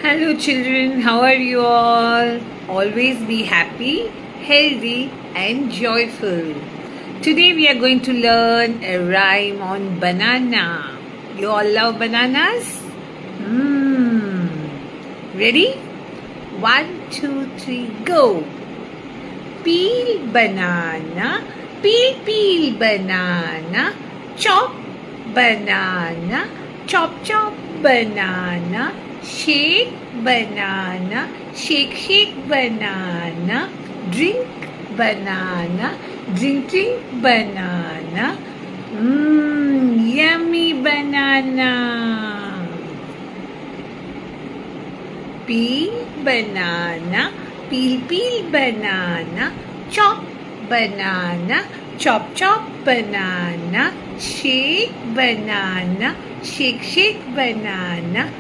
Hello, children. How are you all? Always be happy, healthy, and joyful. Today, we are going to learn a rhyme on banana. You all love bananas? Ready? 1, 2, 3, go. Peel banana, peel banana, chop banana, chop banana, shake banana, shake banana, drink banana, drink banana. Yummy banana. Peel banana, peel banana, chop banana, chop banana, shake banana, shake banana,